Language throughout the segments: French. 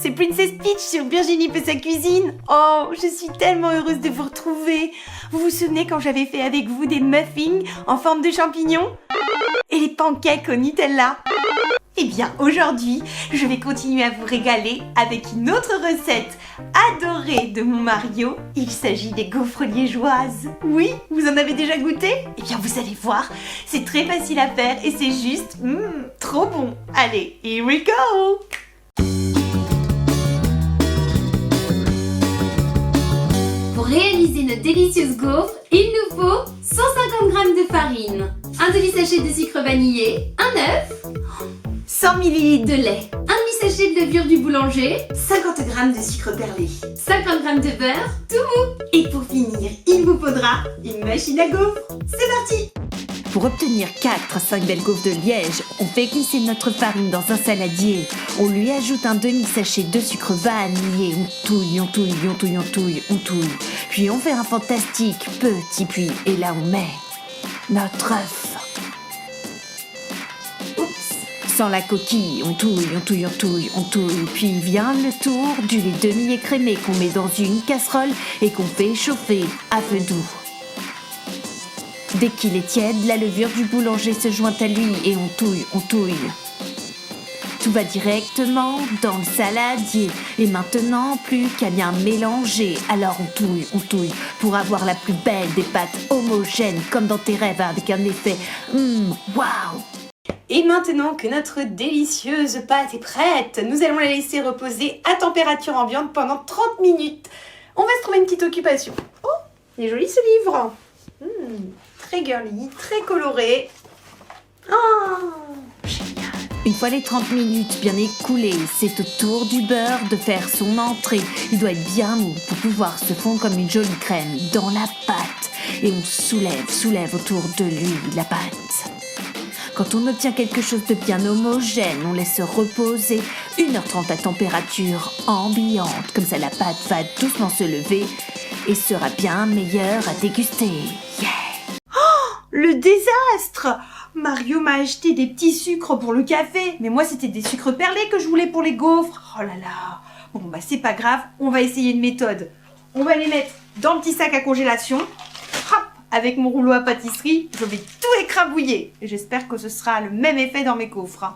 c'est Princess Peach sur Virginie fait sa cuisine. Oh, je suis tellement heureuse de vous retrouver. Vous vous souvenez quand j'avais fait avec vous des muffins en forme de champignons et les pancakes au Nutella? Eh bien, aujourd'hui, je vais continuer à vous régaler avec une autre recette adorée de mon Mario. Il s'agit des gaufres liégeoises. Oui, vous en avez déjà goûté? Eh bien, vous allez voir, c'est très facile à faire et c'est juste trop bon. Allez, here we go! Pour réaliser nos délicieuses gaufres, il nous faut 150 g de farine, un demi-sachet de sucre vanillé, un œuf, 100 ml de lait, un demi-sachet de levure du boulanger, 50 g de sucre perlé. 50 g de beurre, tout mou. Et pour finir, il vous faudra une machine à gaufres. C'est parti! Pour obtenir 4 à 5 belles gaufres de liège, on fait glisser notre farine dans un saladier. On lui ajoute un demi-sachet de sucre vanillé. On touille, on touille, on touille, on touille, on touille. Puis on fait un fantastique petit puits. Et là on met notre œuf. Sans la coquille, on touille, on touille, on touille, on touille. Puis vient le tour du lait demi-écrémé qu'on met dans une casserole et qu'on fait chauffer à feu doux. Dès qu'il est tiède, la levure du boulanger se joint à lui et on touille, on touille. Tout va directement dans le saladier. Et maintenant, plus qu'à bien mélanger. Alors on touille, pour avoir la plus belle des pâtes homogènes, comme dans tes rêves, avec un effet waouh! Et maintenant que notre délicieuse pâte est prête, nous allons la laisser reposer à température ambiante pendant 30 minutes. On va se trouver une petite occupation. Oh, il est joli ce livre. Très girly, très coloré. Oh, génial. Une fois les 30 minutes bien écoulées, c'est au tour du beurre de faire son entrée. Il doit être bien mou pour pouvoir se fondre comme une jolie crème dans la pâte. Et on soulève autour de lui la pâte. Quand on obtient quelque chose de bien homogène, on laisse reposer 1h30 à température ambiante. Comme ça, la pâte va doucement se lever et sera bien meilleure à déguster. Yeah! Le désastre! Mario m'a acheté des petits sucres pour le café, mais moi c'était des sucres perlés que je voulais pour les gaufres. Oh là là! Bon bah c'est pas grave, on va essayer une méthode. On va les mettre dans le petit sac à congélation. Hop! Avec mon rouleau à pâtisserie, je vais tout écrabouiller. Et j'espère que ce sera le même effet dans mes gaufres.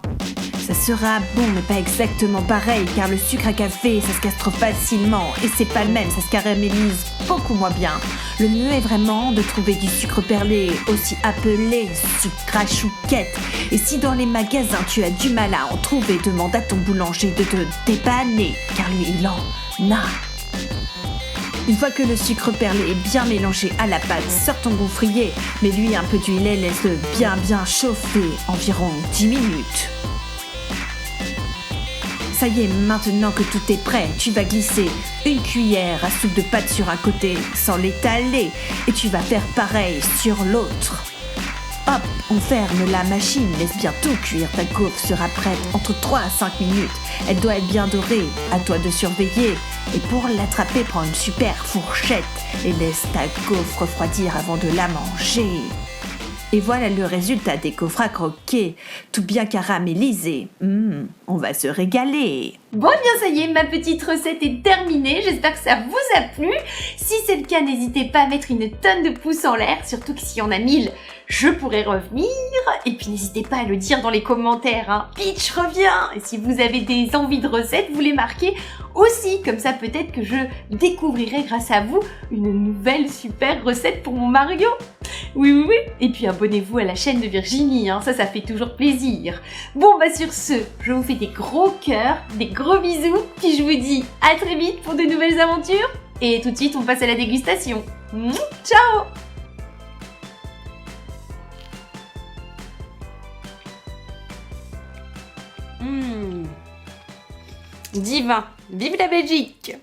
Ça sera bon, mais pas exactement pareil, car le sucre à café, ça se casse trop facilement. Et c'est pas le même, ça se caramélise beaucoup moins bien. Le mieux est vraiment de trouver du sucre perlé, aussi appelé sucre à chouquette. Et si dans les magasins tu as du mal à en trouver, demande à ton boulanger de te dépanner, car lui il en a. Une fois que le sucre perlé est bien mélangé à la pâte, sors ton gaufrier, mets-lui un peu d'huile et laisse-le bien chauffer, environ 10 minutes. Ça y est, maintenant que tout est prêt, tu vas glisser une cuillère à soupe de pâte sur un côté sans l'étaler et tu vas faire pareil sur l'autre. Hop, on ferme la machine, laisse bien tout cuire, ta gaufre sera prête entre 3 à 5 minutes. Elle doit être bien dorée, à toi de surveiller. Et pour l'attraper, prends une super fourchette et laisse ta gaufre refroidir avant de la manger. Et voilà le résultat des gaufres à croquer, tout bien caramélisé. On va se régaler. Bon, eh bien ça y est, ma petite recette est terminée. J'espère que ça vous a plu. Si c'est le cas, n'hésitez pas à mettre une tonne de pouces en l'air, surtout que s'il y en a 1000, je pourrai revenir. Et puis n'hésitez pas à le dire dans les commentaires. Peach revient. Et si vous avez des envies de recettes, vous les marquez aussi. Comme ça, peut-être que je découvrirai grâce à vous une nouvelle super recette pour mon Mario. Oui. Et puis abonnez-vous à la chaîne de Virginie, ça fait toujours plaisir. Bon, bah sur ce, je vous fais des gros cœurs, des gros bisous, puis je vous dis à très vite pour de nouvelles aventures. Et tout de suite, on passe à la dégustation. Ciao! Divin! Vive la Belgique!